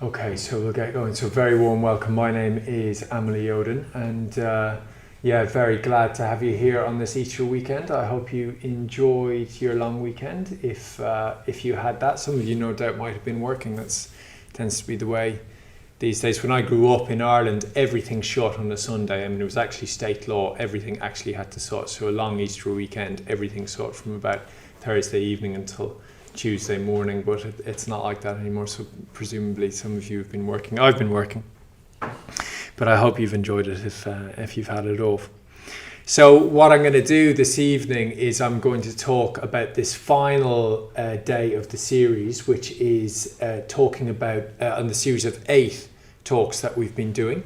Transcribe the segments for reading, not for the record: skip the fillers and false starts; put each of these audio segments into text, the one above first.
Okay, so we'll get going. So very warm welcome. My name is Amalayodhin, and very glad to have you here on this Easter weekend. I hope you enjoyed your long weekend. If you had that, some of you no doubt might have been working. That tends to be the way these days. When I grew up in Ireland, everything shut on a Sunday. I mean, it was actually state law. Everything actually had to shut. So a long Easter weekend, everything shut from about Thursday evening until Tuesday morning, but it's not like that anymore. So presumably some of you have been working. I've been working, but I hope you've enjoyed it if you've had it off. So what I'm going to do this evening is I'm going to talk about this final day of the series, which is talking about on the series of 8 talks that we've been doing.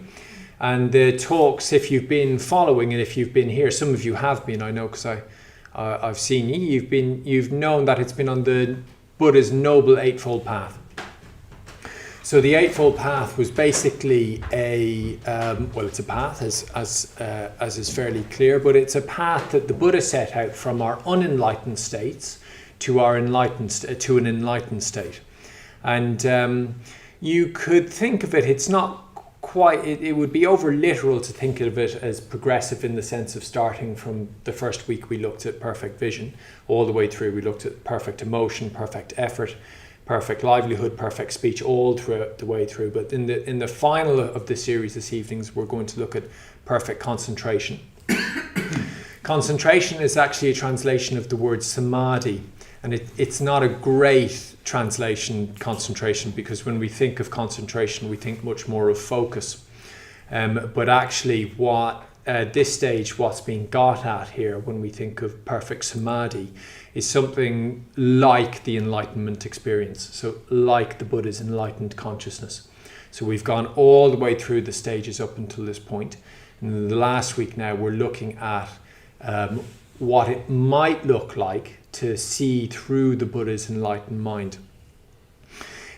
And the talks, if you've been following and if you've been here, some of you have been, I know, because I've seen you've known that it's been on the Buddha's Noble Eightfold Path. So the Eightfold Path was basically it's a path as is fairly clear, but it's a path that the Buddha set out from our unenlightened states to an enlightened state. And you could think of it, it's not quite, it would be over literal to think of it as progressive in the sense of starting from the first week we looked at perfect vision, all the way through we looked at perfect emotion, perfect effort, perfect livelihood, perfect speech, all throughout the way through. But in the final of the series this evening, we're going to look at perfect concentration. Concentration is actually a translation of the word samadhi, and it's not a great translation, concentration, because when we think of concentration we think much more of focus, but actually what this stage, what's being got at here when we think of perfect samadhi, is something like the enlightenment experience, so like the Buddha's enlightened consciousness. So we've gone all the way through the stages up until this point, and in the last week now we're looking at what it might look like to see through the Buddha's enlightened mind.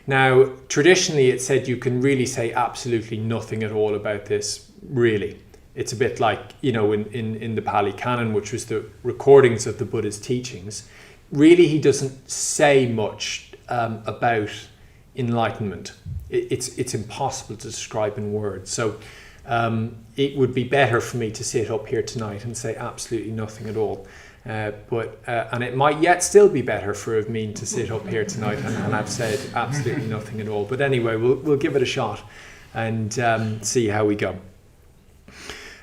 Now, traditionally it said you can really say absolutely nothing at all about this, really. It's a bit like, in the Pali Canon, which was the recordings of the Buddha's teachings, really he doesn't say much about enlightenment. It's impossible to describe in words. So it would be better for me to sit up here tonight and say absolutely nothing at all. And it might yet still be better for me to sit up here tonight and I've said absolutely nothing at all. But anyway, we'll give it a shot and see how we go.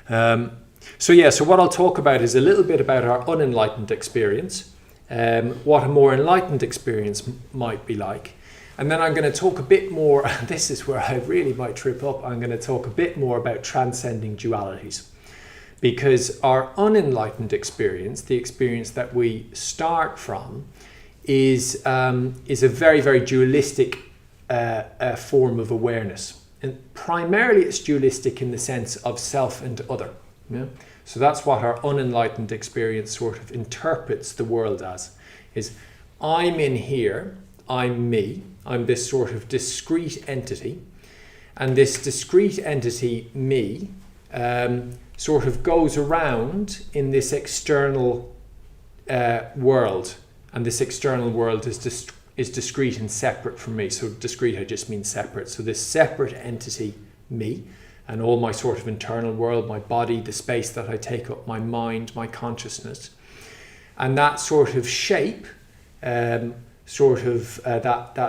So what I'll talk about is a little bit about our unenlightened experience, what a more enlightened experience might be like. And then I'm going to talk a bit more, this is where I really might trip up, I'm going to talk a bit more about transcending dualities. Because our unenlightened experience, the experience that we start from, is a very, very dualistic form of awareness. And primarily it's dualistic in the sense of self and other. Yeah? So that's what our unenlightened experience sort of interprets the world as, is I'm in here, I'm me, I'm this sort of discrete entity, and this discrete entity, me, sort of goes around in this external world, and this external world is discrete and separate from me. So discrete, I just mean separate. So this separate entity, me, and all my sort of internal world, my body, the space that I take up, my mind, my consciousness, and that sort of shape, that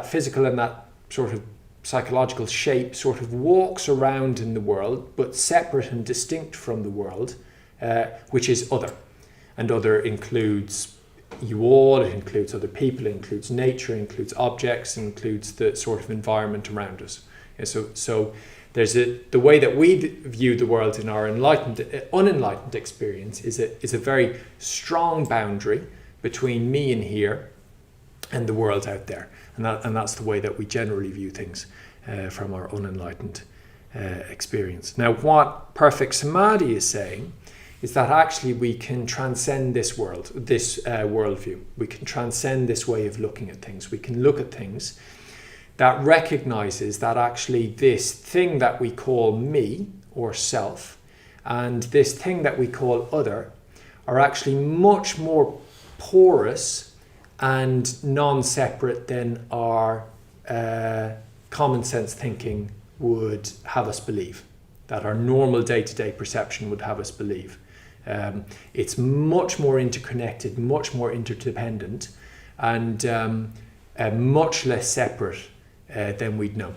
physical and that sort of psychological shape sort of walks around in the world, but separate and distinct from the world, which is other. And other includes you all, it includes other people, it includes nature, it includes objects, it includes the sort of environment around us. Yeah, so there's the way that we view the world in our unenlightened experience is a very strong boundary between me in here and the world out there. And that's the way that we generally view things from our unenlightened experience. Now, what perfect samadhi is saying is that actually we can transcend this world, this worldview. We can transcend this way of looking at things. We can look at things that recognizes that actually this thing that we call me or self and this thing that we call other are actually much more porous and non-separate than our common sense thinking would have us believe, that our normal day-to-day perception would have us believe. It's much more interconnected, much more interdependent, and much less separate than we'd know.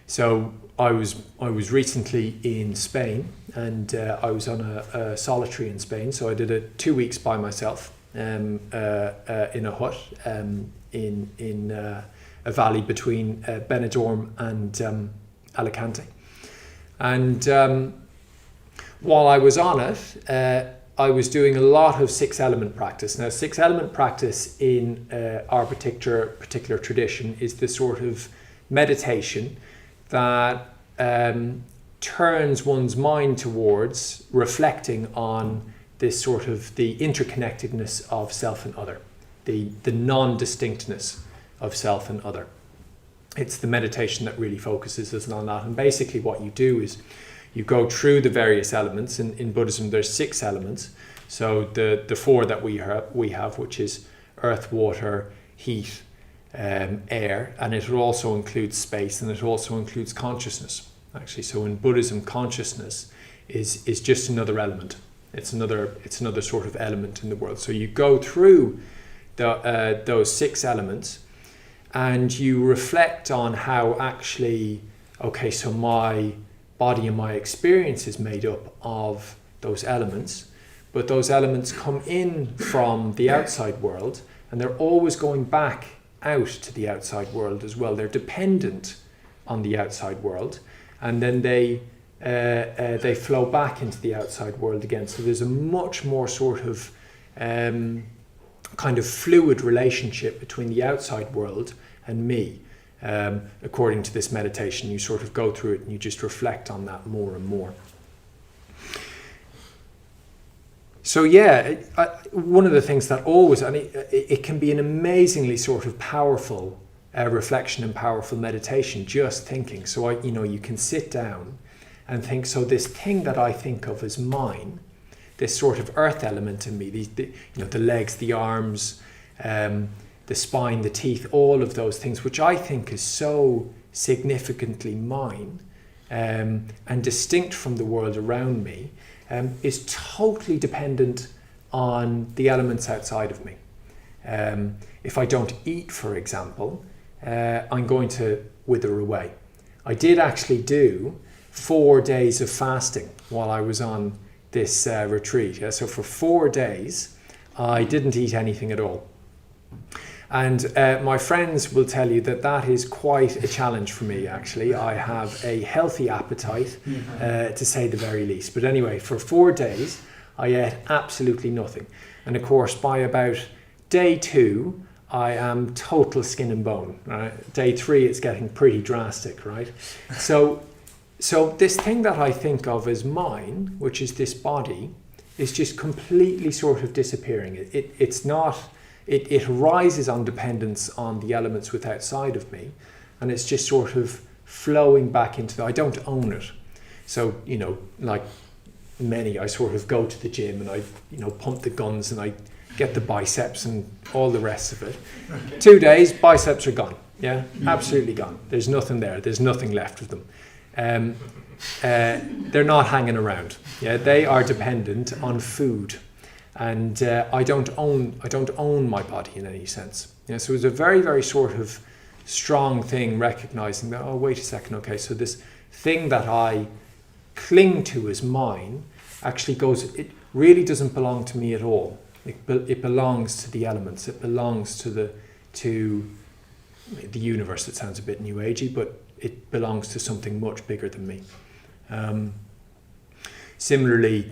So I was recently in Spain, and I was on a solitary in Spain. So I did 2 weeks by myself in a hut in a valley between Benidorm and Alicante. And while I was on it, I was doing a lot of 6-element practice. Now, 6-element practice in our particular tradition is the sort of meditation that turns one's mind towards reflecting on this sort of the interconnectedness of self and other, the non-distinctness of self and other. It's the meditation that really focuses us on that. And basically what you do is you go through the various elements. In Buddhism, there's 6 elements. So the 4 that we have, which is earth, water, heat, air, and it also includes space, and it also includes consciousness, actually. So in Buddhism, consciousness is just another element. It's another sort of element in the world. So you go through those 6 elements, and you reflect on how actually, okay, so my body and my experience is made up of those elements, but those elements come in from the outside world, and they're always going back out to the outside world as well. They're dependent on the outside world, and then they flow back into the outside world again. So there's a much more sort of kind of fluid relationship between the outside world and me. According to this meditation, you sort of go through it and you just reflect on that more and more. So yeah, one of the things that always, and it can be an amazingly sort of powerful reflection and powerful meditation, just thinking. So you can sit down and think, so this thing that I think of as mine, this sort of earth element in me, the legs, the arms, the spine, the teeth, all of those things, which I think is so significantly mine and distinct from the world around me, is totally dependent on the elements outside of me. If I don't eat, for example, I'm going to wither away. I did actually do 4 days of fasting while I was on this retreat. Yeah? So for 4 days, I didn't eat anything at all. And my friends will tell you that is quite a challenge for me, actually. I have a healthy appetite, to say the very least. But anyway, for 4 days, I ate absolutely nothing. And of course, by about day 2, I am total skin and bone. Right? Day 3, it's getting pretty drastic, right? So this thing that I think of as mine, which is this body, is just completely sort of disappearing. It's not... It rises on dependence on the elements with outside of me, and it's just sort of flowing back into I don't own it. So, like many, I sort of go to the gym and I, pump the guns and I get the biceps and all the rest of it. Okay. 2 days, biceps are gone. Yeah, absolutely gone. There's nothing there. There's nothing left of them. They're not hanging around. Yeah, they are dependent on food. And I don't own my body in any sense. Yeah, so it was a very, very sort of strong thing, recognizing that, oh, wait a second, okay, so this thing that I cling to as mine actually it really doesn't belong to me at all. It belongs to the elements. It belongs to the universe. It sounds a bit new agey, but it belongs to something much bigger than me. Similarly,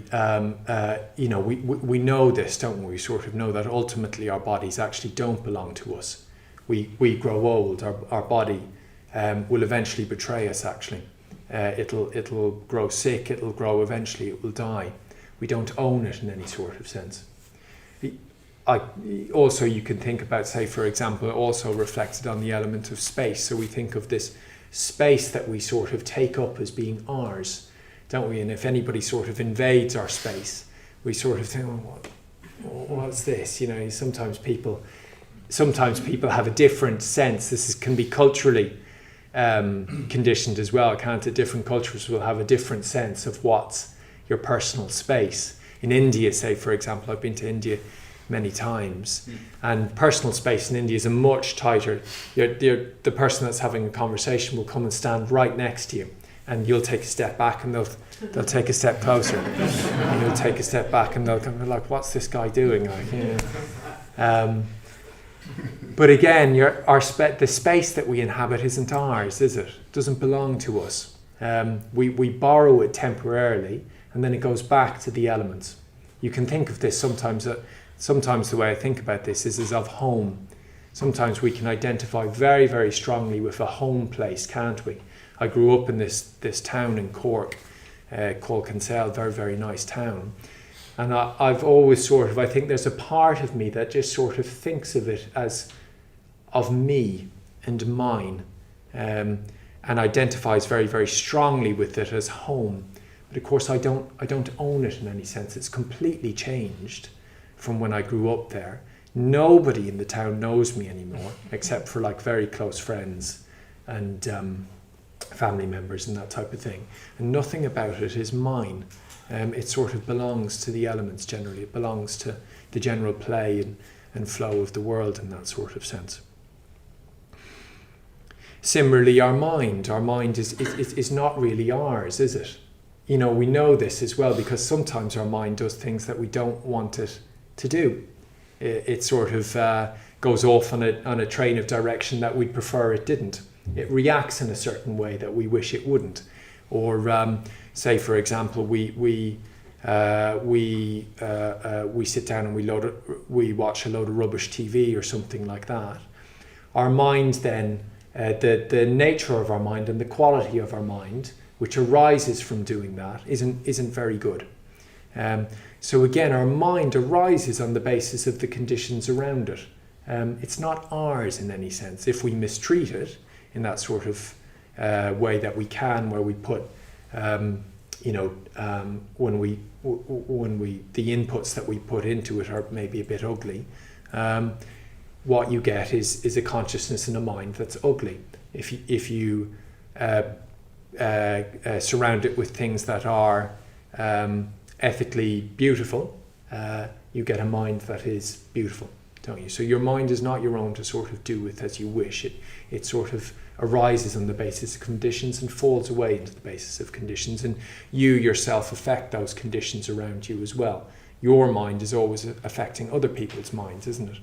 we know this, don't we? We sort of know that ultimately our bodies actually don't belong to us. We grow old. Our body will eventually betray us. Actually, it'll grow sick. It'll grow. Eventually, it will die. We don't own it in any sort of sense. Also, you can think about, say, for example, also reflected on the element of space. So we think of this space that we sort of take up as being ours, don't we? And if anybody sort of invades our space, we sort of think, what's this? Sometimes people have a different sense. Can be culturally conditioned as well, can't it? Different cultures will have a different sense of what's your personal space. In India, say, for example, I've been to India many times, and personal space in India is a much tighter. The person that's having a conversation will come and stand right next to you, and you'll take a step back and they'll take a step closer, and you'll take a step back and they'll come like, what's this guy doing? But again, the space that we inhabit isn't ours, is it? It doesn't belong to us. We borrow it temporarily, and then it goes back to the elements. You can think of this sometimes the way I think about this is of home. Sometimes we can identify very, very strongly with a home place, can't we? I grew up in this town in Cork called Kinsale, very, very nice town. And I've always I think there's a part of me that just sort of thinks of it as of me and mine, and identifies very, very strongly with it as home. But of course I don't own it in any sense. It's completely changed from when I grew up there. Nobody in the town knows me anymore, except for like very close friends and family members and that type of thing. And nothing about it is mine. It sort of belongs to the elements generally. It belongs to the general play and flow of the world in that sort of sense. Similarly, our mind is not really ours, is it? We know this as well, because sometimes our mind does things that we don't want it to do. It sort of goes off on a train of direction that we'd prefer it didn't. It reacts in a certain way that we wish it wouldn't. Or say, for example, we sit down and we watch a load of rubbish TV or something like that. Our mind then, the nature of our mind and the quality of our mind, which arises from doing that, isn't very good. So again, our mind arises on the basis of the conditions around it. It's not ours in any sense. If we mistreat it in that sort of way that we can, where we put, when the inputs that we put into it are maybe a bit ugly, what you get is a consciousness and a mind that's ugly. If you surround it with things that are ethically beautiful, you get a mind that is beautiful, don't you? So your mind is not your own to sort of do with as you wish. It sort of arises on the basis of conditions and falls away into the basis of conditions, and you yourself affect those conditions around you as well. Your mind is always affecting other people's minds, isn't it?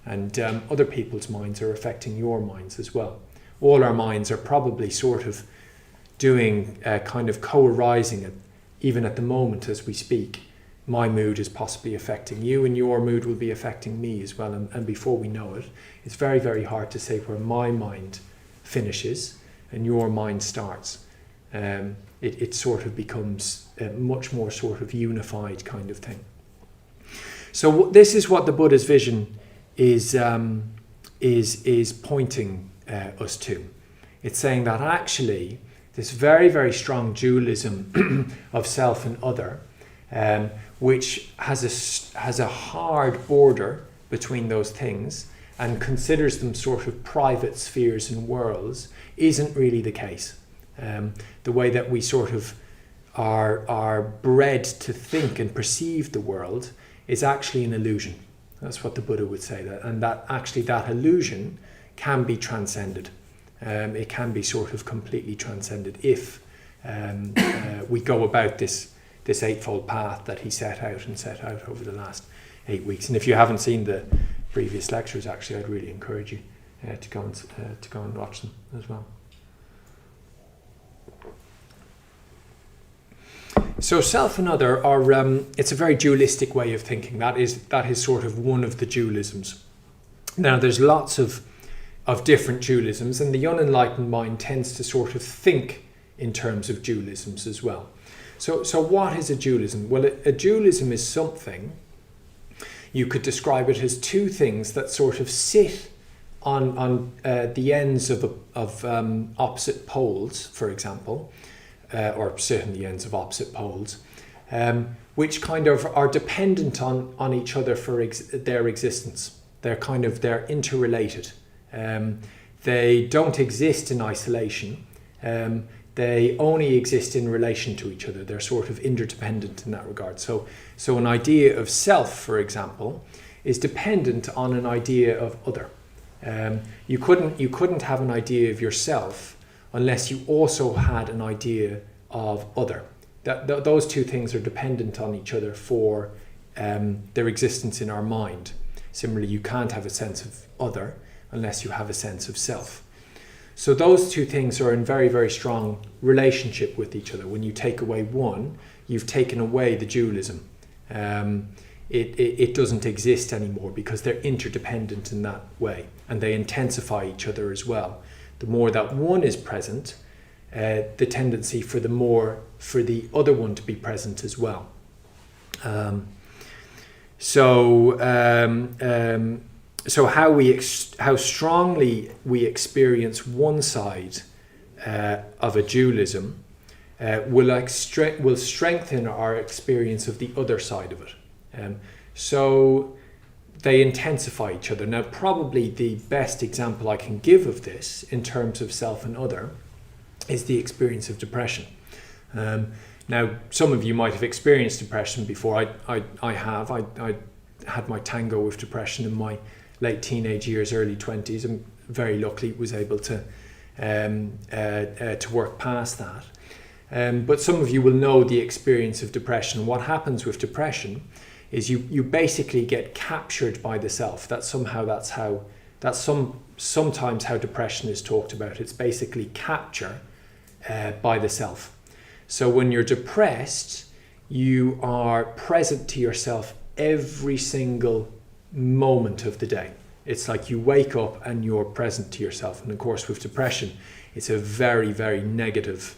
And other people's minds are affecting your minds as well. All our minds are probably sort of doing kind of co-arising even at the moment as we speak. My mood is possibly affecting you, and your mood will be affecting me as well. And before we know it, it's very, very hard to say where my mind finishes and your mind starts. It sort of becomes a much more sort of unified kind of thing. So this is what the Buddha's vision is pointing us to. It's saying that actually this very, very strong dualism of self and other, which has a hard border between those things and considers them sort of private spheres and worlds, isn't really the case. The way that we sort of are bred to think and perceive the world is actually an illusion. That's what the Buddha would say, and that actually that illusion can be transcended. It can be sort of completely transcended if we go about this eightfold path that he set out over the last 8 weeks. And if you haven't seen the previous lectures, actually, I'd really encourage you to go and watch them as well. So self and other are it's a very dualistic way of thinking. That is sort of one of the dualisms. Now there's lots of different dualisms, and the unenlightened mind tends to sort of think in terms of dualisms as well. So what is a dualism? Well, a dualism is something, you could describe it as two things that sort of sit on the ends of opposite poles, for example, or sit on the ends of opposite poles, which kind of are dependent on each other for their existence. They're interrelated. they don't exist in isolation. They only exist in relation to each other. They're sort of interdependent in that regard. So an idea of self, for example, is dependent on an idea of other. You couldn't have an idea of yourself unless you also had an idea of other. Those two things are dependent on each other for their existence in our mind. Similarly, you can't have a sense of other unless you have a sense of self. So those two things are in very, very strong relationship with each other. When you take away one, you've taken away the dualism. It doesn't exist anymore because they're interdependent in that way, and they intensify each other as well. The more that one is present, the tendency for the other one to be present as well. So how strongly we experience one side of a dualism will strengthen our experience of the other side of it. So they intensify each other. Now, probably the best example I can give of this in terms of self and other is the experience of depression. Now, some of you might have experienced depression before. I have. I had my tango with depression in my late teenage years, early 20s. I'm very lucky was able to work past that. But some of you will know the experience of depression. What happens with depression is you basically get captured by the self. That's sometimes how depression is talked about. It's basically capture by the self. So when you're depressed, you are present to yourself every single moment of the day. It's like you wake up and you're present to yourself. And of course, with depression, it's a very, very negative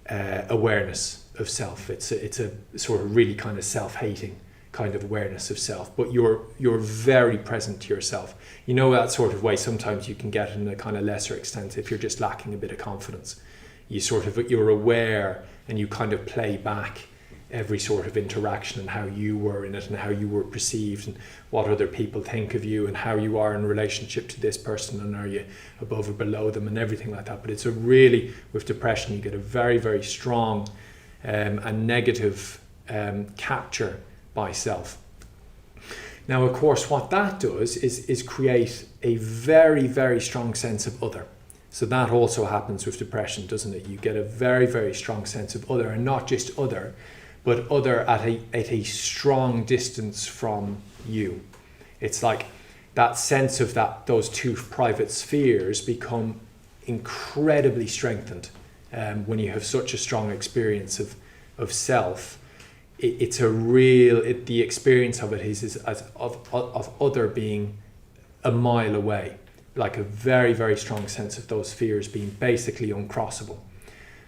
awareness of self. It's a sort of really kind of self-hating kind of awareness of self. But you're very present to yourself. You know, that sort of way sometimes you can get in a kind of lesser extent if you're just lacking a bit of confidence. You're aware and you kind of play back every sort of interaction and how you were in it and how you were perceived and what other people think of you and how you are in relationship to this person and are you above or below them and everything like that. But it's with depression, you get a very, very strong and negative capture by self. Now, of course, what that does is create a very, very strong sense of other. So that also happens with depression, doesn't it? You get a very, very strong sense of other, and not just other, but other at a strong distance from you. It's like that sense of those two private spheres become incredibly strengthened when you have such a strong experience of self. The experience of it is of other being a mile away, like a very, very strong sense of those spheres being basically uncrossable.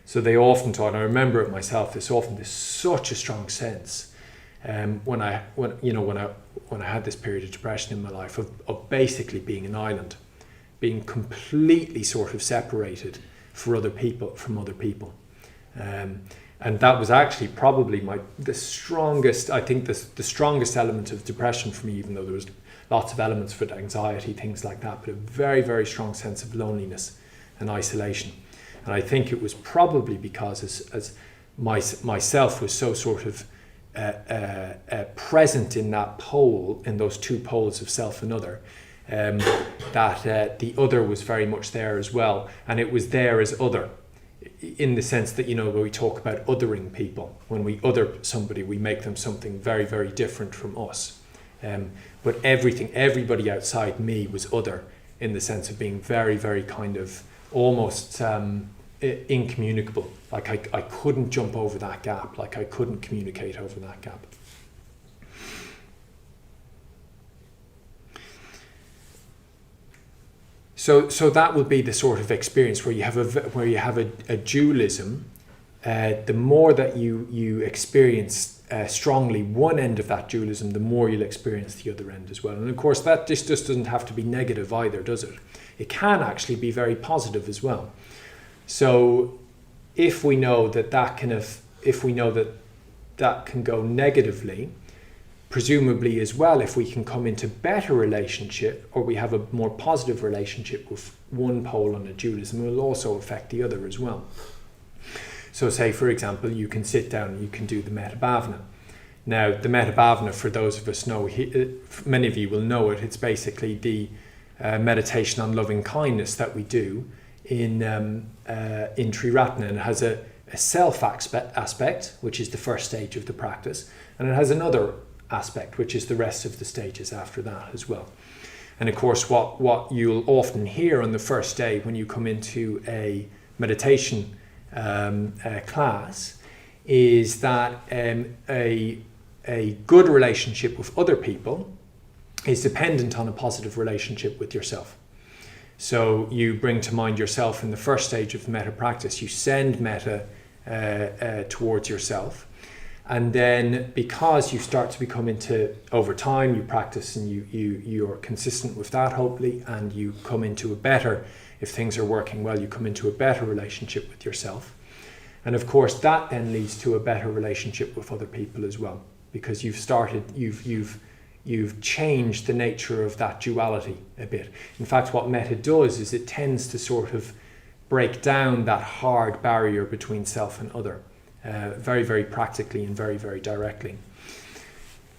So they often taught, and I remember it myself, there's such a strong sense when I had this period of depression in my life of basically being an island, being completely sort of separated from other people. And that was actually probably the strongest element of depression for me, even though there was lots of elements for anxiety, things like that, but a very, very strong sense of loneliness and isolation. And I think it was probably because as myself was so sort of present in that pole, in those two poles of self and other, that the other was very much there as well. And it was there as other, in the sense that, when we talk about othering people, when we other somebody, we make them something very, very different from us. But everybody outside me was other, in the sense of being very, very kind of almost incommunicable. Like I couldn't jump over that gap, like I couldn't communicate over that gap. So that would be the sort of experience where you have a dualism. The more that you experience strongly one end of that dualism, the more you'll experience the other end as well. And of course, that just doesn't have to be negative either, does it? It can actually be very positive as well. So if we know that can go negatively, presumably as well, if we can come into better relationship, or we have a more positive relationship with one pole on a dualism, it will also affect the other as well. So say, for example, you can sit down and you can do the Metta Bhavana. Now, the Metta Bhavana, for those of us know, many of you will know it, it's basically the meditation on loving kindness that we do in Triratna, and it has a self aspect, which is the first stage of the practice, and it has another aspect, which is the rest of the stages after that as well. And of course, what you'll often hear on the first day when you come into a meditation class is that a good relationship with other people is dependent on a positive relationship with yourself. So you bring to mind yourself in the first stage of the metta practice, you send metta towards yourself. And then because you start to become into, over time, you practice and you're consistent with that, hopefully, and you come into a better, if things are working well, you come into a better relationship with yourself. And of course, that then leads to a better relationship with other people as well, because you've changed the nature of that duality a bit. In fact, what metta does is it tends to sort of break down that hard barrier between self and other, very, very practically and very, very directly.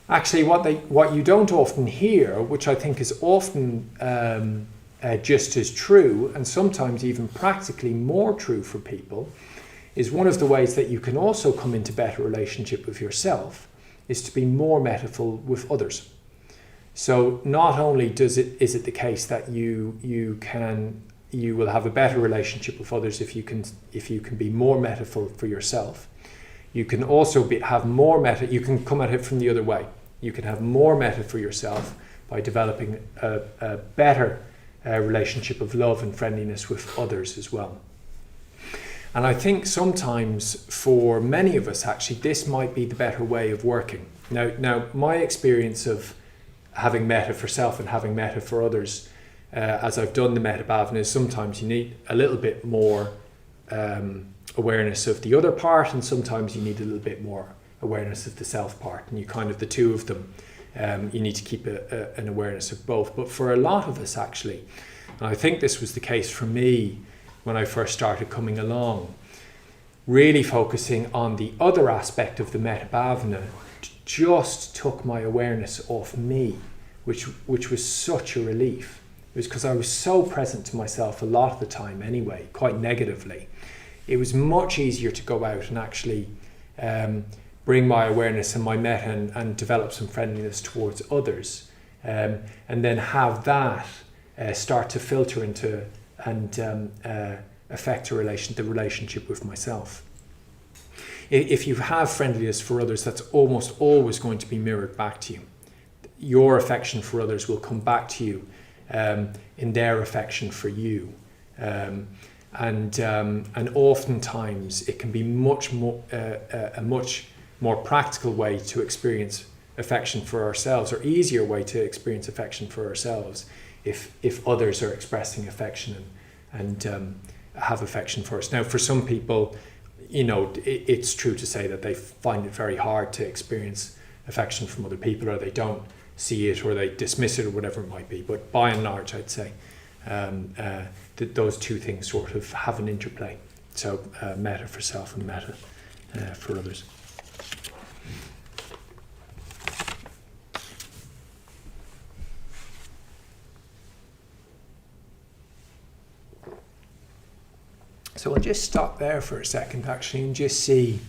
Actually, what you don't often hear, which I think is often just as true, and sometimes even practically more true for people, is one of the ways that you can also come into better relationship with yourself is to be more mettaful with others. So not only is it the case that you will have a better relationship with others if you can be more mettaful for yourself, you can also have more metta. You can come at it from the other way. You can have more metta for yourself by developing a better relationship of love and friendliness with others as well. And I think sometimes for many of us, actually, this might be the better way of working. Now my experience of having metta for self and having metta for others, as I've done the Metta Bhavana, is sometimes you need a little bit more awareness of the other part, and sometimes you need a little bit more awareness of the self part, and you kind of the two of them, you need to keep an awareness of both. But for a lot of us, actually, and I think this was the case for me when I first started coming along, really focusing on the other aspect of the Metta Bhavana just took my awareness off me, which was such a relief. It was because I was so present to myself a lot of the time anyway, quite negatively. It was much easier to go out and actually bring my awareness and my metta and develop some friendliness towards others, and then have that start to filter into and affect the relationship with myself. If you have friendliness for others, that's almost always going to be mirrored back to you. Your affection for others will come back to you in their affection for you. And oftentimes it can be a much more practical way to experience affection for ourselves, or easier way to experience affection for ourselves, if others are expressing affection and have affection for us. Now, for some people, it's true to say that they find it very hard to experience affection from other people, or they don't see it, or they dismiss it, or whatever it might be. But by and large, I'd say that those two things sort of have an interplay. So metta for self and metta for others. So I'll just stop there for a second, actually, and just see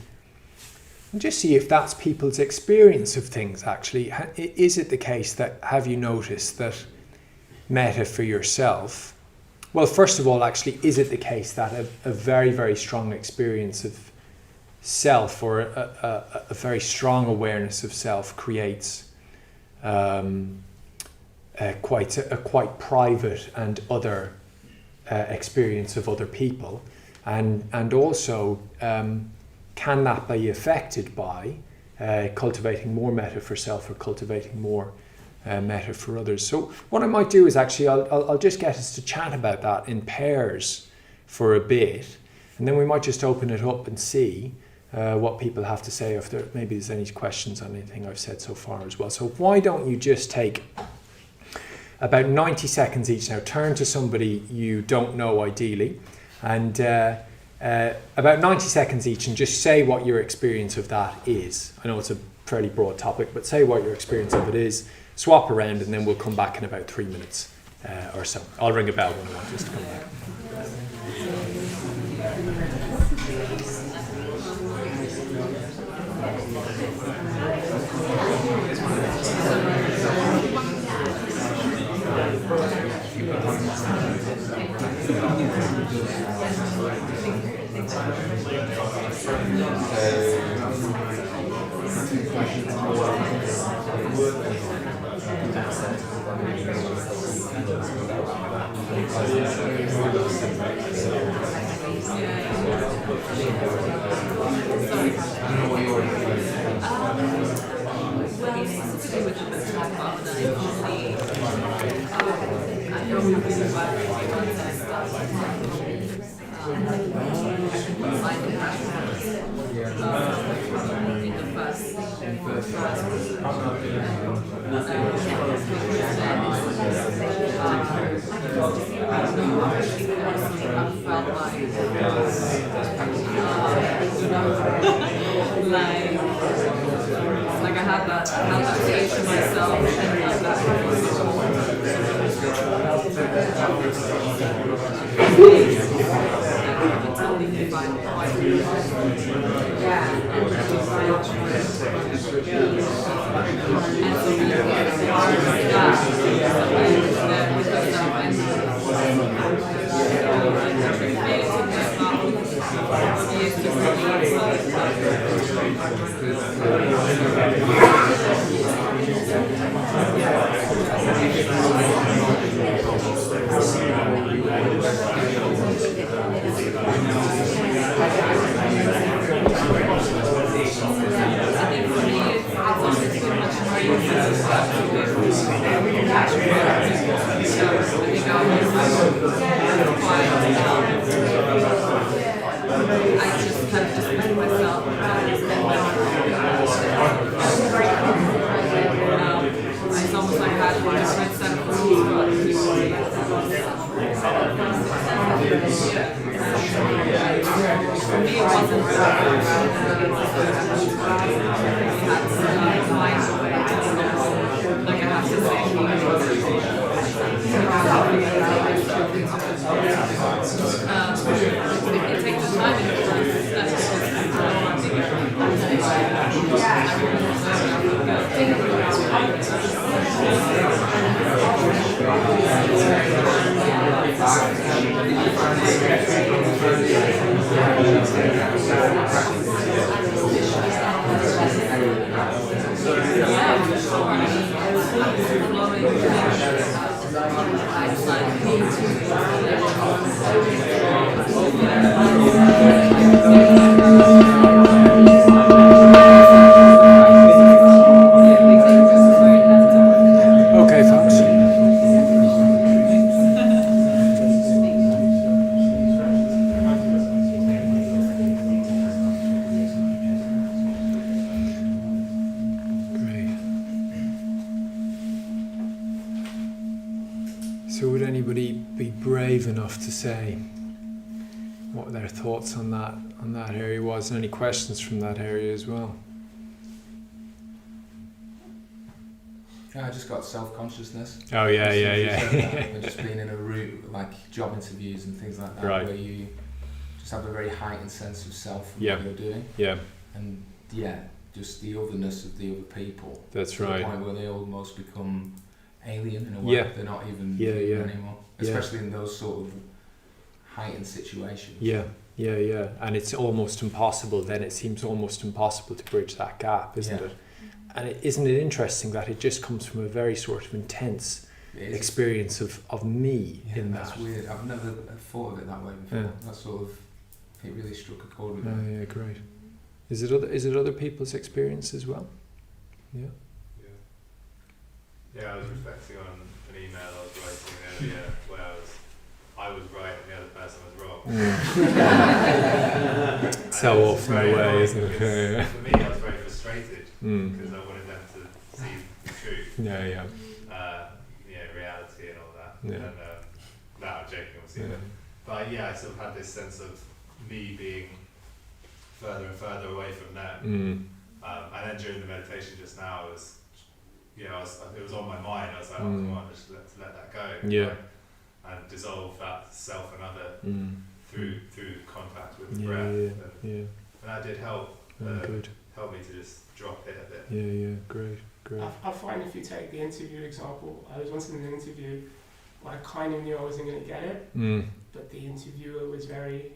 if that's people's experience of things, actually. Is it the case that, have you noticed that metta for yourself, well, first of all, actually, is it the case that a very, very strong experience of self, or a very strong awareness of self, creates quite private and other experience of other people? And also, can that be affected by cultivating more metta for self, or cultivating more metta for others? So what I might do is actually, I'll just get us to chat about that in pairs for a bit, and then we might just open it up and see what people have to say, if maybe there's any questions on anything I've said so far as well. So why don't you just take about 90 seconds each now, turn to somebody you don't know ideally, and about 90 seconds each, and just say what your experience of that is. I know it's a fairly broad topic, but say what your experience of it is, swap around, and then we'll come back in about 3 minutes or so. I'll ring a bell when I want us to come back. Like I had that stage to myself, it's almost like I had a different set of rules for other people. For me, it wasn't like I have to say if you take the time and Okay, folks. Great. So would anybody be brave enough to say what their thoughts on that area was, and any questions from that area as well? Yeah, I just got self-consciousness. Oh yeah. And just being in a room, like job interviews and things like that, Right. where you just have a very heightened sense of self and Yeah. what you're doing. Yeah, And yeah, just the otherness of the other people. that's To right. the point where they almost become alien in a way. Yeah. They're not even Yeah, human yeah. anymore. Yeah. Especially in those sort of heightened situations. Yeah. And it's almost impossible then. It seems almost impossible to bridge that gap, isn't Yeah. it? And isn't it interesting that it just comes from a very sort of intense It is. experience of me Yeah, in that's that. weird. I've never thought of it that way before. Yeah. That sort of, it really struck a chord with Oh, me. yeah, great. Is it other people's experience as well? Yeah. Yeah, I was reflecting on an email I was writing earlier where I was right and the other person was wrong. So often the way, isn't it? Yeah. For me, I was very frustrated because I wanted them to see the truth. Yeah. Reality and all that. Yeah. And no, I'm joking, obviously. Yeah. But yeah, I sort of had this sense of me being further and further away from them. And then during the meditation just now, it was on my mind. I was like, oh, come on, just let that go. Yeah. And dissolve that self and other through contact with the breath. And that did help. Good. Help me to just drop it a bit. Yeah, great. I find if you take the interview example, I was once in an interview where I kind of knew I wasn't going to get it, but the interviewer was very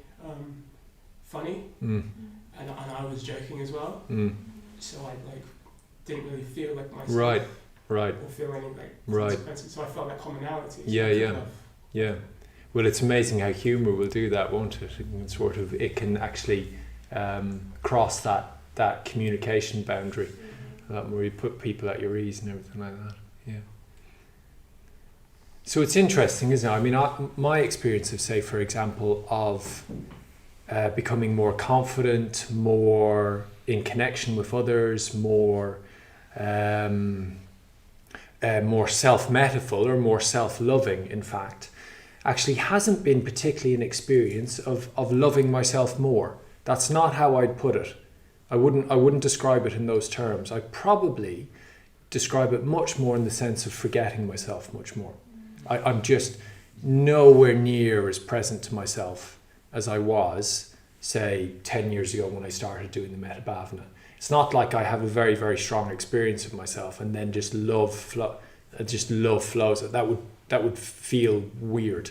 funny, and I was joking as well, so I didn't really feel like myself, Right. or feel any consequences, so I felt that commonality. Yeah. Well, it's amazing how humour will do that, won't it? It can actually cross that communication boundary, where you put people at your ease and everything like that. Yeah. So it's interesting, isn't it? I mean, my experience of, say, for example, of becoming more confident, more in connection with others, more self-metiful or more self-loving, in fact, actually hasn't been particularly an experience of loving myself more. That's not how I'd put it. I wouldn't describe it in those terms. I'd probably describe it much more in the sense of forgetting myself much more. I'm just nowhere near as present to myself as I was, say, 10 years ago when I started doing the Metta Bhavana. It's not like I have a very, very strong experience of myself and then just love flows. That would feel weird.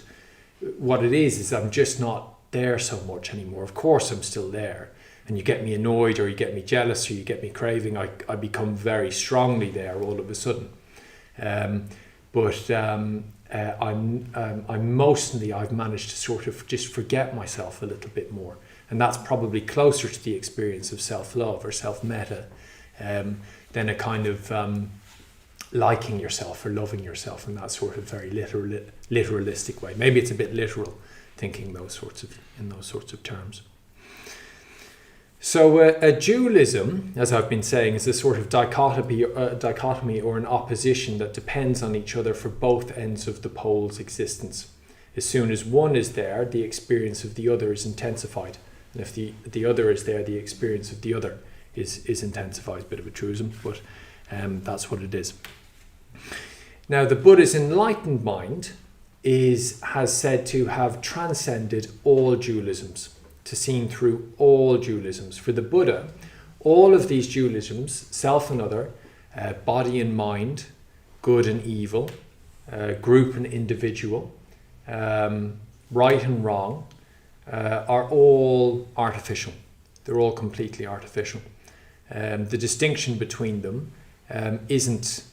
What it is I'm just not there so much anymore. Of course I'm still there, and you get me annoyed or you get me jealous or you get me craving, I become very strongly there all of a sudden. I've managed to sort of just forget myself a little bit more. And that's probably closer to the experience of self-love or self-metta than a kind of liking yourself or loving yourself in that sort of very literalistic way. Maybe it's a bit literal, thinking in those sorts of terms. So a dualism, as I've been saying, is a sort of dichotomy or an opposition that depends on each other for both ends of the pole's existence. As soon as one is there, the experience of the other is intensified. And if the other is there, the experience of the other is intensified. It's a bit of a truism, but that's what it is. Now, the Buddha's enlightened mind has said to have transcended all dualisms, to seen through all dualisms. For the Buddha, all of these dualisms, self and other, body and mind, good and evil, group and individual, right and wrong, are all artificial. They're all completely artificial. The distinction between them isn't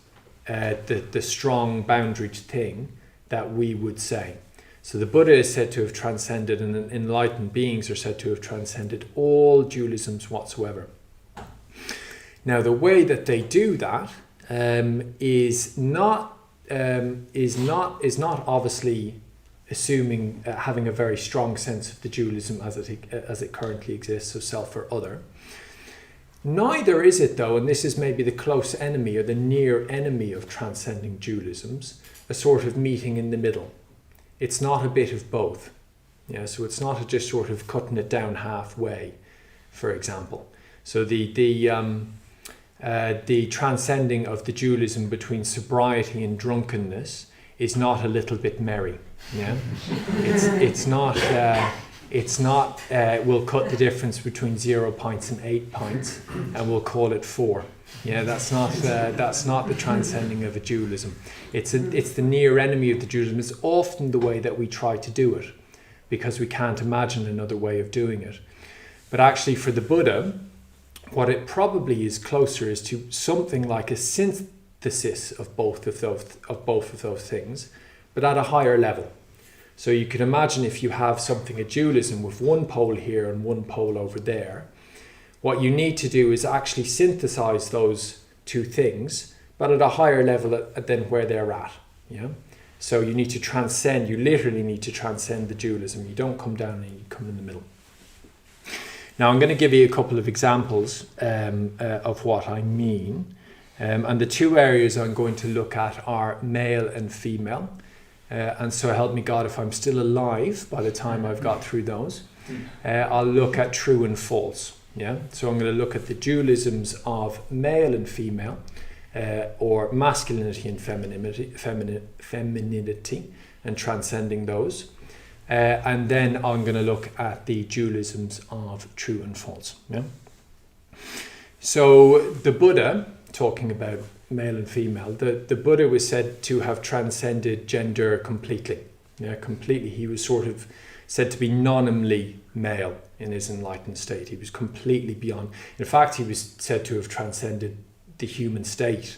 the strong boundaried thing that we would say. So the Buddha is said to have transcended, and enlightened beings are said to have transcended all dualisms whatsoever. Now, the way that they do that is not obviously assuming having a very strong sense of the dualism as it currently exists, so self or other. Neither is it, though, and this is maybe the close enemy or the near enemy of transcending dualisms, a sort of meeting in the middle. It's not a bit of both. Yeah, so it's not just sort of cutting it down halfway, for example. So the transcending of the dualism between sobriety and drunkenness is not a little bit merry. Yeah, it's not. We'll cut the difference between 0 pints and 8 pints, and we'll call it 4. Yeah, that's not the transcending of a dualism. It's the near enemy of the dualism. It's often the way that we try to do it, because we can't imagine another way of doing it. But actually, for the Buddha, what it probably is closer is to something like a synthesis of both of those things, but at a higher level. So you can imagine if you have a dualism with one pole here and one pole over there, what you need to do is actually synthesize those two things, but at a higher level than where they're at. Yeah, So you need to transcend, you literally need to transcend the dualism. You don't come down and you come in the middle. Now I'm going to give you a couple of examples of what I mean. And the two areas I'm going to look at are male and female. And so help me God if I'm still alive by the time I've got through those. I'll look at true and false. Yeah. So I'm going to look at the dualisms of male and female, or masculinity and femininity, and transcending those. And then I'm going to look at the dualisms of true and false. Yeah. So the Buddha, talking about male and female, the Buddha was said to have transcended gender completely. Yeah, completely. He was sort of said to be nominally male in his enlightened state. He was completely beyond. In fact, he was said to have transcended the human state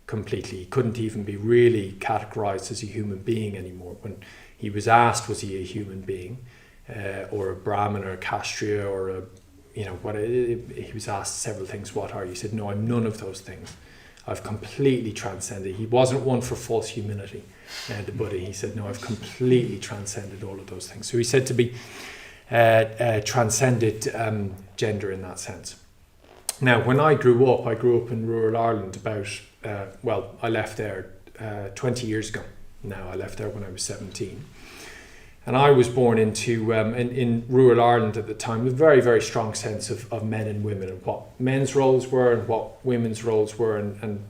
completely. He couldn't even be really categorized as a human being anymore. When he was asked, was he a human being, or a Brahmin or a Kshatriya or a, he was asked several things. What are you? He said, no, I'm none of those things. I've completely transcended. He wasn't one for false humility, the Buddha. He said, no, I've completely transcended all of those things. So he's said to be transcended gender in that sense. Now, when I grew up in rural Ireland about, I left there 20 years ago. Now, I left there when I was 17. And I was born into, in rural Ireland at the time, a very, very strong sense of men and women, and what men's roles were and what women's roles were, and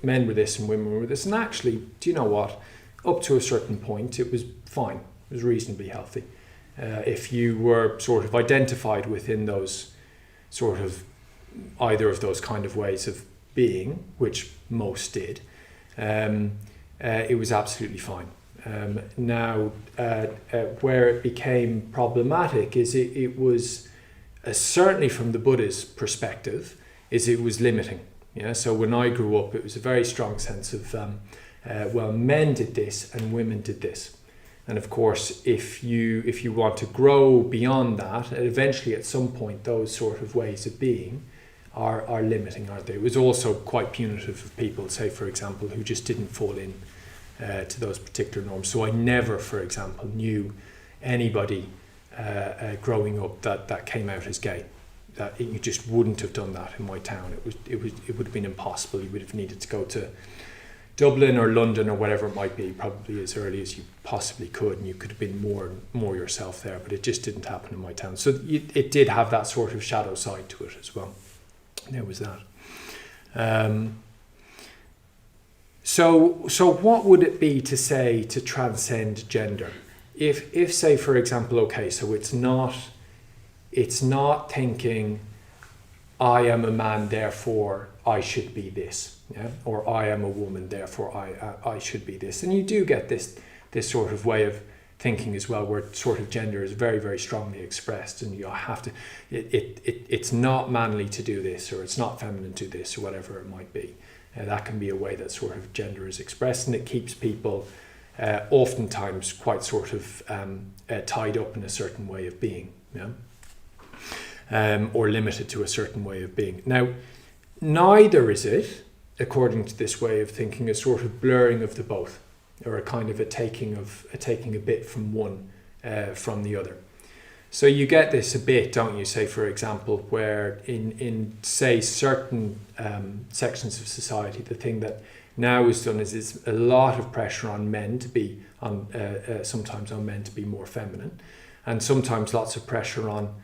men were this and women were this. And actually, do you know what? Up to a certain point, it was fine. It was reasonably healthy. If you were sort of identified within those sort of, either of those kind of ways of being, which most did, it was absolutely fine. Now, where it became problematic is it was, certainly from the Buddha's perspective, is it was limiting. Yeah. So when I grew up, it was a very strong sense of, men did this and women did this. And of course, if you want to grow beyond that, eventually at some point, those sort of ways of being are limiting, aren't they? It was also quite punitive of people, say, for example, who just didn't fall in to those particular norms. So I never, for example, knew anybody growing up that came out as gay. That you just wouldn't have done that in my town. It would have been impossible. You would have needed to go to Dublin or London or whatever it might be, probably as early as you possibly could, and you could have been more yourself there. But it just didn't happen in my town. So it did have that sort of shadow side to it as well. There was that. So what would it be to say to transcend gender? If say, for example, okay, so it's not thinking I am a man, therefore I should be this, yeah? Or I am a woman, therefore I should be this. And you do get this sort of way of thinking as well, where sort of gender is very, very strongly expressed, and you have to, it's not manly to do this, or it's not feminine to do this, or whatever it might be. That can be a way that sort of gender is expressed, and it keeps people oftentimes quite sort of tied up in a certain way of being, yeah? Or limited to a certain way of being. Now, neither is it, according to this way of thinking, a sort of blurring of the both, or a kind of a taking a bit from one from the other. So you get this a bit, don't you, say, for example, where in say certain sections of society, the thing that now is done is a lot of pressure on men to be sometimes on men to be more feminine, and sometimes lots of pressure on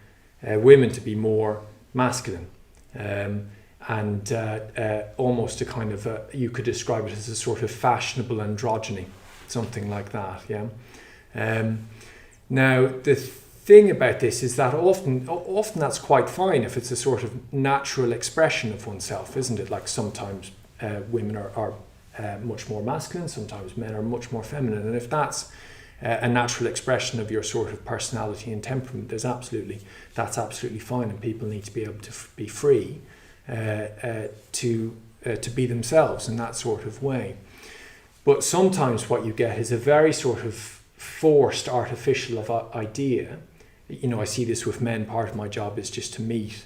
women to be more masculine, and almost a kind of you could describe it as a sort of fashionable androgyny, something like that. Yeah. Now the thing about this is that often that's quite fine if it's a sort of natural expression of oneself, isn't it? Like sometimes women are much more masculine, sometimes men are much more feminine, and if that's a natural expression of your sort of personality and temperament, that's absolutely fine, and people need to be able to be free to be themselves in that sort of way. But sometimes what you get is a very sort of forced, artificial idea. You know, I see this with men. Part of my job is just to meet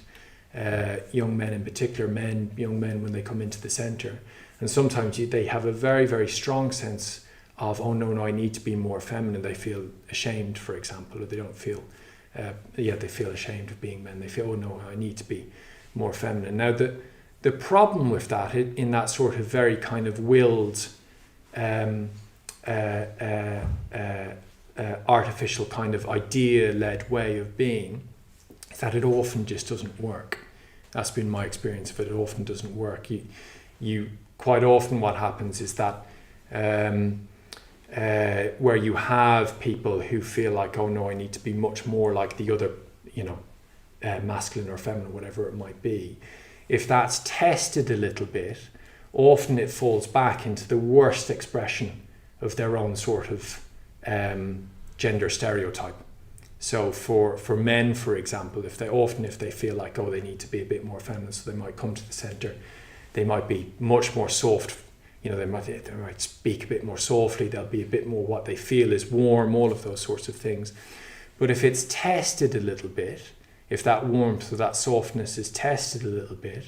young men, in particular young men when they come into the centre, and sometimes they have a very, very strong sense oh no, I need to be more feminine. They feel ashamed, for example, or they don't feel, they feel ashamed of being men. They feel, oh no, I need to be more feminine. Now the problem with that, in that sort of very kind of willed, artificial kind of idea-led way of being, is that it often just doesn't work. That's been my experience of it. It often doesn't work. You quite often what happens is that where you have people who feel like, oh no, I need to be much more like the other, masculine or feminine, whatever it might be. If that's tested a little bit, often it falls back into the worst expression of their own sort of gender stereotype. So for men, for example, if they feel like, oh, they need to be a bit more feminine, so they might come to the center, they might be much more soft, they might speak a bit more softly, they'll be a bit more what they feel is warm, all of those sorts of things. But if it's tested a little bit, if that warmth or that softness is tested a little bit,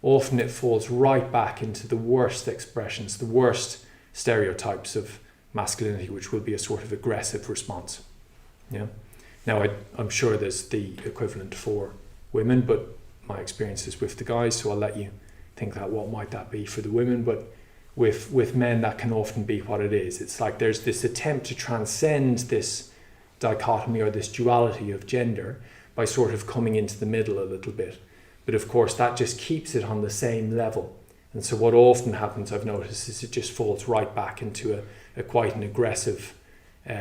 often it falls right back into the worst expressions, the worst stereotypes of masculinity, which will be a sort of aggressive response. Yeah. Now, I'm sure there's the equivalent for women, but my experience is with the guys, so I'll let you think that what might that be for the women. But with men, that can often be what it is. It's like there's this attempt to transcend this dichotomy or this duality of gender by sort of coming into the middle a little bit. But of course, that just keeps it on the same level. And so what often happens, I've noticed, is it just falls right back into a quite an aggressive,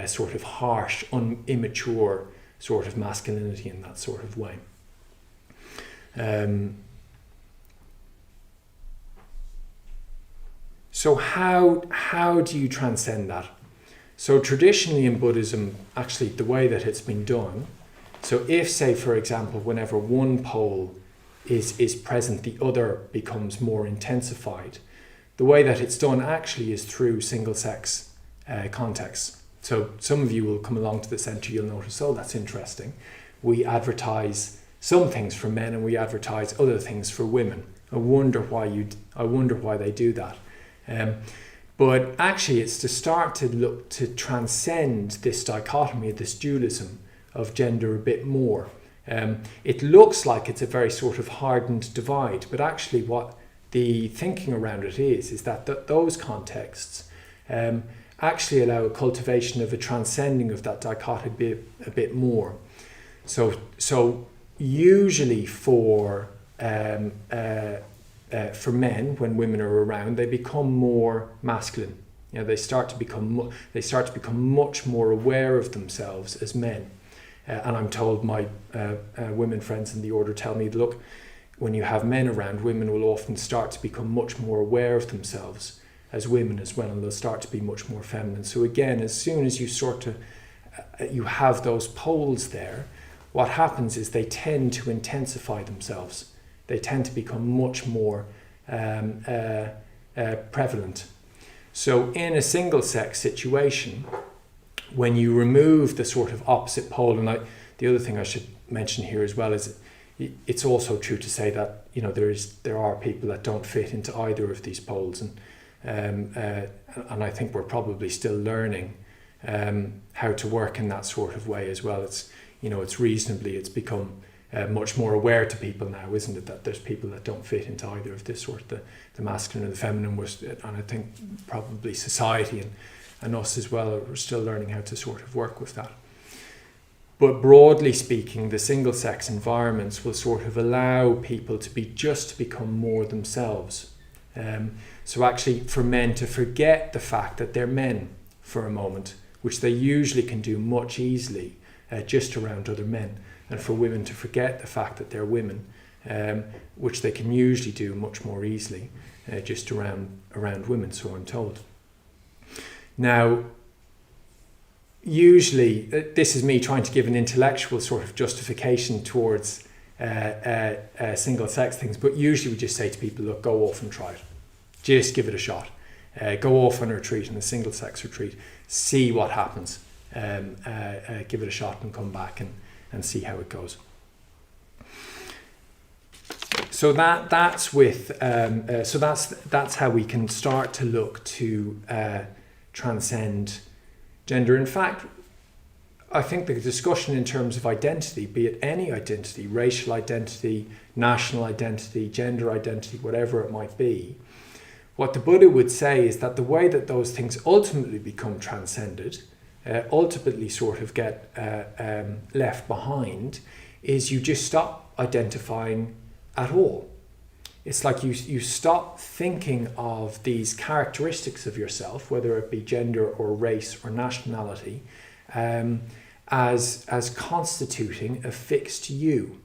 sort of harsh, immature sort of masculinity in that sort of way. So how do you transcend that? So traditionally in Buddhism, actually the way that it's been done, so if, say, for example, whenever one pole is present, the other becomes more intensified, the way that it's done actually is through single-sex contexts. So some of you will come along to the centre, you'll notice, oh, that's interesting. We advertise some things for men and we advertise other things for women. I wonder why they do that. But actually it's to start to look to transcend this dichotomy, this dualism of gender a bit more. It looks like it's a very sort of hardened divide, but actually what the thinking around it is that those contexts actually allow a cultivation of a transcending of that dichotomy a bit more. So usually for men, when women are around, they become more masculine. They start to become much more aware of themselves as men. And I'm told my women friends in the order tell me, look, when you have men around, women will often start to become much more aware of themselves as women as well, and they'll start to be much more feminine. So again, as soon as you have those poles there, what happens is they tend to intensify themselves. They tend to become much more prevalent. So in a single-sex situation, when you remove the sort of opposite pole, and the other thing I should mention here as well is it's also true to say that there are people that don't fit into either of these poles, and I think we're probably still learning how to work in that sort of way as well. It's become much more aware to people now, isn't it, that there's people that don't fit into either of this sort, the masculine or the feminine, and I think probably society and us as well are still learning how to sort of work with that. But broadly speaking, the single-sex environments will sort of allow people to become more themselves. So actually for men to forget the fact that they're men for a moment, which they usually can do much easily just around other men, and for women to forget the fact that they're women, which they can usually do much more easily just around women, so I'm told. Now, usually, this is me trying to give an intellectual sort of justification towards single-sex things, but usually we just say to people, look, go off and try it. Just give it a shot. Go off on a retreat, on a single-sex retreat. See what happens. Give it a shot and come back and see how it goes. So that's how we can start to look to transcend gender. In fact, I think the discussion in terms of identity, be it any identity, racial identity, national identity, gender identity, whatever it might be, what the Buddha would say is that the way that those things ultimately become transcended, ultimately sort of get left behind, is you just stop identifying at all. It's like you stop thinking of these characteristics of yourself, whether it be gender or race or nationality, as constituting a fixed you.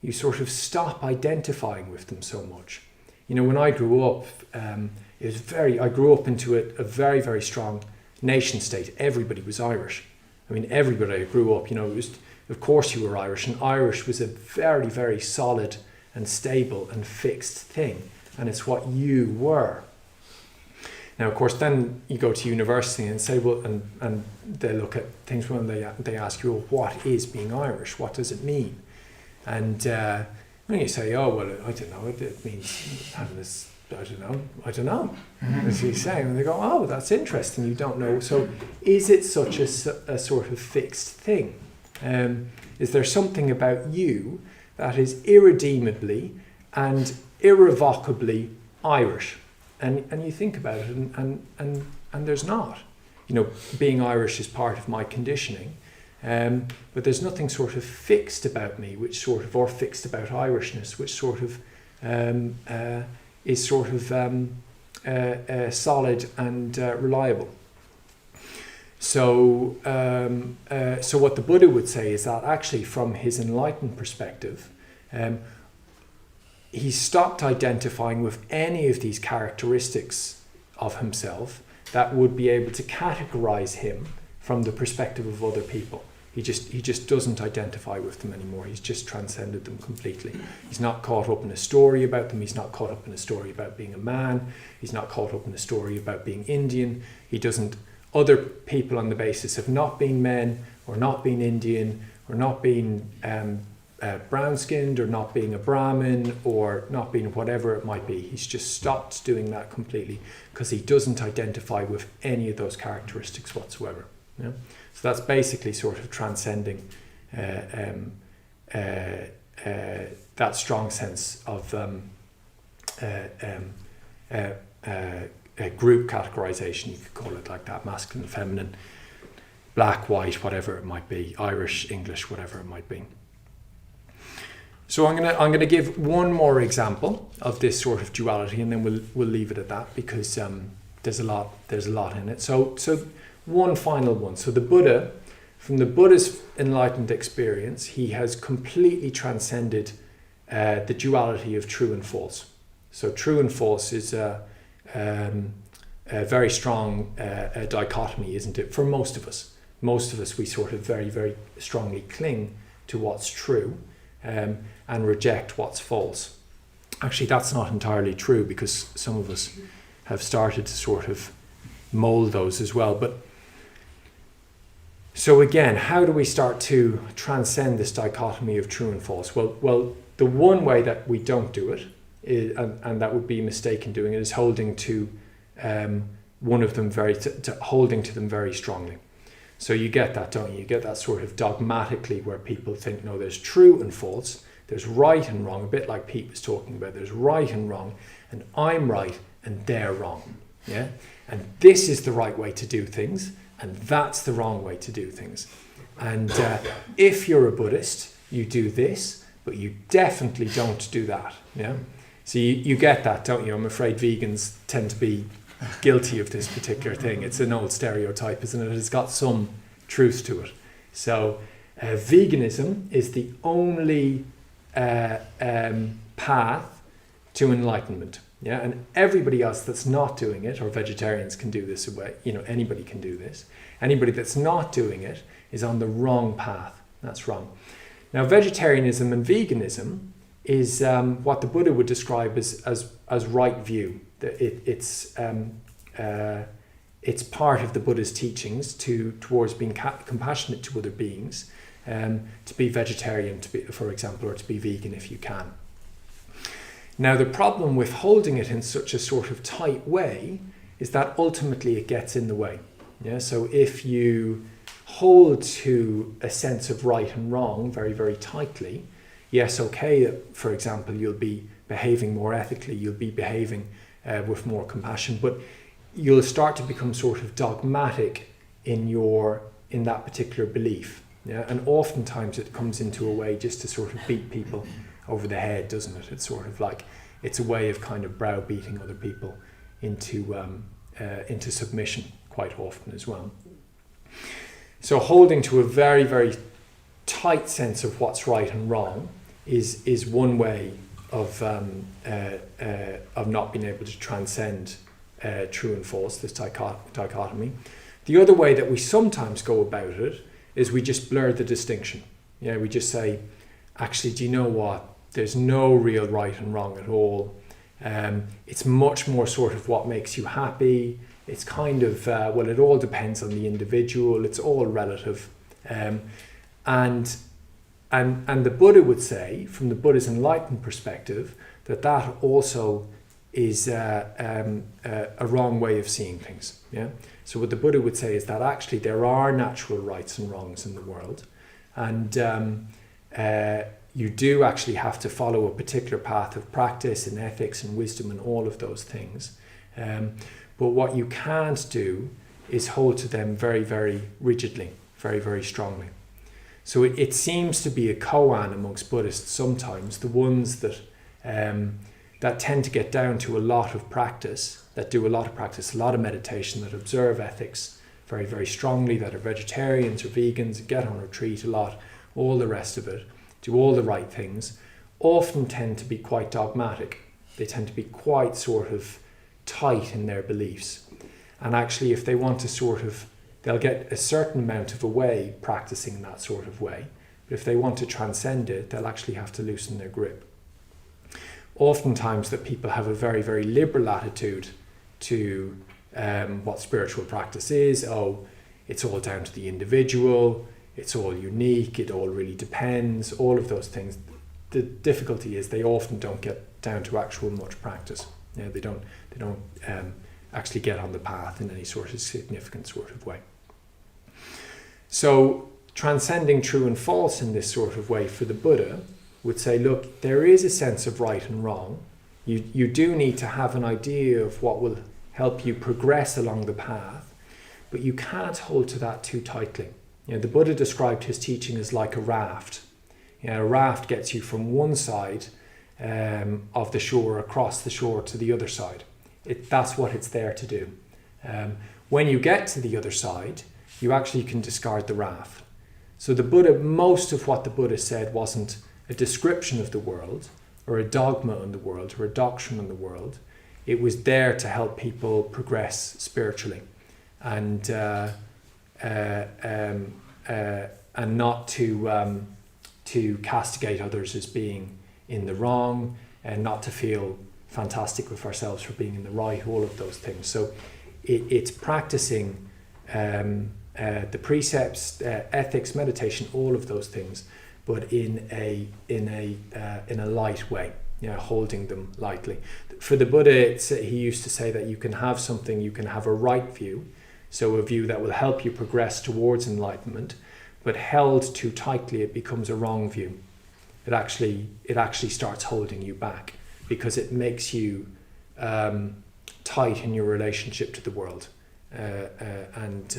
You sort of stop identifying with them so much. You know, when I grew up, I grew up into a very, very strong nation state. Everybody was Irish. I mean, everybody I grew up, you know, it was, of course you were Irish, and Irish was a very, very solid and stable and fixed thing, and it's what you were. Now, of course, then you go to university and say, well, and they look at things when they ask you, well, what is being Irish? What does it mean? And when you say, oh, well, I don't know, it means having this, I don't know, as you say, and they go, oh, that's interesting, you don't know. So is it such a sort of fixed thing? Is there something about you that is irredeemably and irrevocably Irish? And you think about it, and there's not. You know, being Irish is part of my conditioning, but there's nothing sort of fixed about me, or fixed about Irishness, which sort of is sort of solid and reliable. So what the Buddha would say is that actually, from his enlightened perspective, he stopped identifying with any of these characteristics of himself that would be able to categorize him from the perspective of other people. He just doesn't identify with them anymore. He's just transcended them completely. He's not caught up in a story about them. He's not caught up in a story about being a man. He's not caught up in a story about being Indian. He doesn't, other people on the basis of not being men or not being Indian or not being brown-skinned or not being a Brahmin or not being whatever it might be. He's just stopped doing that completely because he doesn't identify with any of those characteristics whatsoever. Yeah? So that's basically sort of transcending that strong sense of group categorization, you could call it like that, masculine, feminine, black, white, whatever it might be, Irish, English, whatever it might be. So I'm gonna give one more example of this sort of duality, and then we'll leave it at that, because there's a lot in it. So one final one. So the Buddha, from the Buddha's enlightened experience, he has completely transcended the duality of true and false. So true and false is a very strong dichotomy, isn't it? For most of us, we sort of very, very strongly cling to what's true and reject what's false. Actually, that's not entirely true, because some of us have started to sort of mold those as well. But so again, how do we start to transcend this dichotomy of true and false? Well, the one way that we don't do it, and that would be a mistake in doing it, is holding to one of them holding to them very strongly. So you get that, don't you? You get that sort of dogmatically, where people think, no, there's true and false, there's right and wrong, a bit like Pete was talking about. There's right and wrong, and I'm right and they're wrong. Yeah, and this is the right way to do things, and that's the wrong way to do things. And if you're a Buddhist, you do this, but you definitely don't do that. Yeah, so you get that, don't you? I'm afraid vegans tend to be guilty of this particular thing. It's an old stereotype, isn't it? It's got some truth to it. So veganism is the only path to enlightenment. Yeah, and everybody else that's not doing it, or vegetarians can do this away, you know, anybody can do this. Anybody that's not doing it is on the wrong path. That's wrong. Now, vegetarianism and veganism is what the Buddha would describe as right view. It's part of the Buddha's teachings towards being compassionate to other beings, to be vegetarian, for example, or to be vegan if you can. Now, the problem with holding it in such a sort of tight way is that ultimately it gets in the way. Yeah, so if you hold to a sense of right and wrong very, very tightly, yes, okay, for example, you'll be behaving more ethically, you'll be behaving with more compassion, but you'll start to become sort of dogmatic in that particular belief. Yeah, and oftentimes it comes into a way just to sort of beat people over the head, doesn't it? It's sort of like, it's a way of kind of browbeating other people into submission quite often as well. So holding to a very, very tight sense of what's right and wrong is one way of not being able to transcend true and false, this dichotomy. The other way that we sometimes go about it is we just blur the distinction. Yeah, we just say, actually, do you know what? There's no real right and wrong at all. It's much more sort of what makes you happy. It's kind of, well, it all depends on the individual. It's all relative. And the Buddha would say, from the Buddha's enlightened perspective, that also is a wrong way of seeing things. Yeah. So what the Buddha would say is that actually there are natural rights and wrongs in the world, and you do actually have to follow a particular path of practice and ethics and wisdom and all of those things. But what you can't do is hold to them very, very rigidly, very, very strongly. So it seems to be a koan amongst Buddhists sometimes, the ones that tend to get down to a lot of practice, that do a lot of practice, a lot of meditation, that observe ethics very, very strongly, that are vegetarians or vegans, get on retreat a lot, all the rest of it, do all the right things, often tend to be quite dogmatic. They tend to be quite sort of tight in their beliefs. And actually, if they want to they'll get a certain amount of a way practicing that sort of way. But if they want to transcend it, they'll actually have to loosen their grip. Oftentimes that people have a very, very liberal attitude to what spiritual practice is. Oh, it's all down to the individual, it's all unique, it all really depends, all of those things. The difficulty is they often don't get down to actual much practice. You know, they don't actually get on the path in any sort of significant sort of way. So transcending true and false in this sort of way for the Buddha would say, look, there is a sense of right and wrong. You do need to have an idea of what will help you progress along the path, but you can't hold to that too tightly. You know, the Buddha described his teaching as like a raft. You know, a raft gets you from one side of the shore across the shore to the other side. That's what it's there to do. When you get to the other side, you actually can discard the raft. So the Buddha, most of what the Buddha said wasn't a description of the world or a dogma on the world or a doctrine on the world. It was there to help people progress spiritually and not to castigate others as being in the wrong, and not to feel fantastic with ourselves for being in the right, all of those things. So it's practicing the precepts, ethics, meditation, all of those things, but in a light way, you know, holding them lightly. For the Buddha, he used to say that you can have a right view, so a view that will help you progress towards enlightenment, but held too tightly, it becomes a wrong view. It actually starts holding you back because it makes you tight in your relationship to the world, and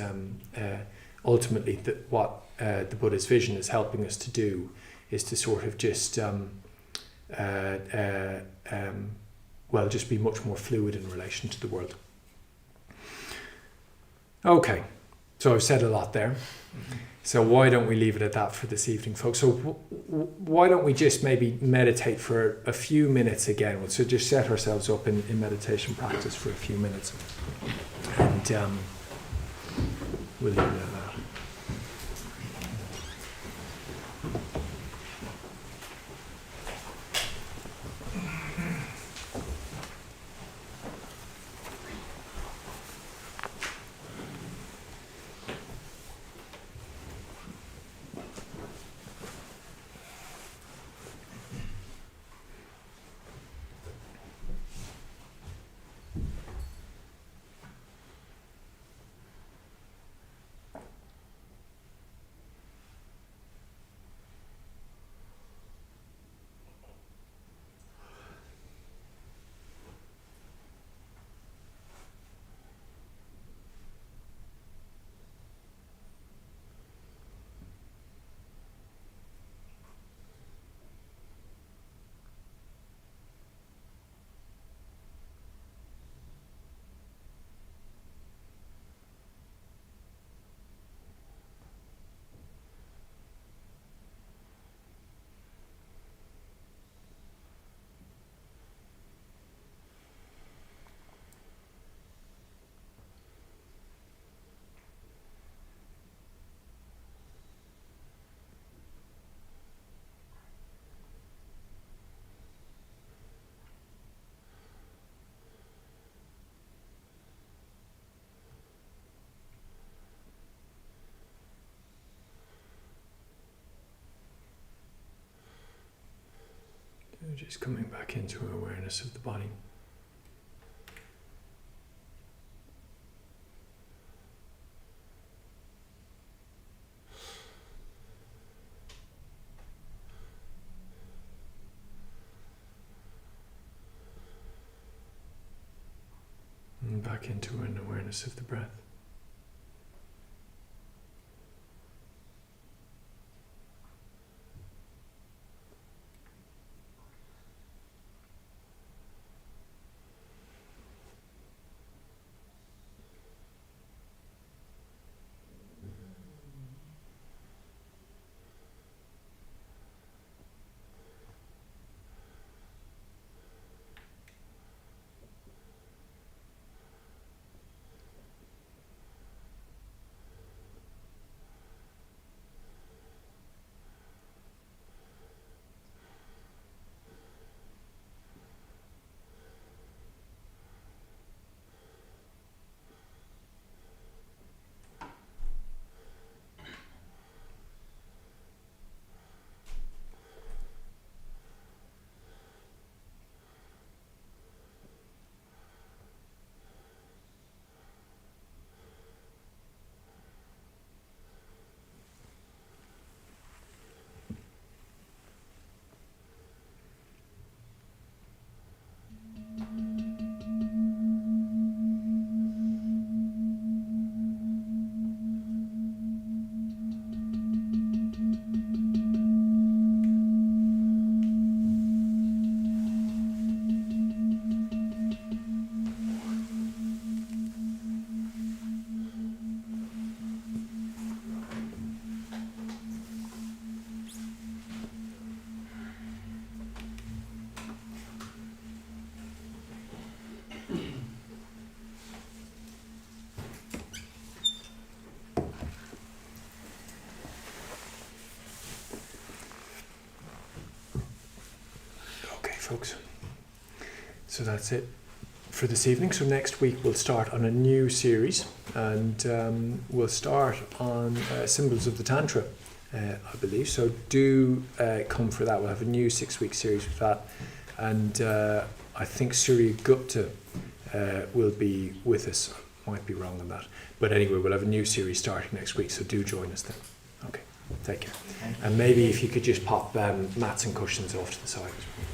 ultimately what the Buddha's vision is helping us to do is to sort of just just be much more fluid in relation to the world. Okay, so I've said a lot there. So why don't we leave it at that for this evening, folks? So why don't we just maybe meditate for a few minutes again? So just set ourselves up in meditation practice for a few minutes. And we'll leave it at that. So just coming back into awareness of the body. And back into an awareness of the breath. Folks, so that's it for this evening. So next week we'll start on a new series, and we'll start on symbols of the Tantra, I believe. So do come for that. We'll have a new 6-week series with that, and I think Surya Gupta will be with us. I might be wrong on that, but anyway, we'll have a new series starting next week. So do join us then. Okay, take care, and maybe if you could just pop mats and cushions off to the side as well.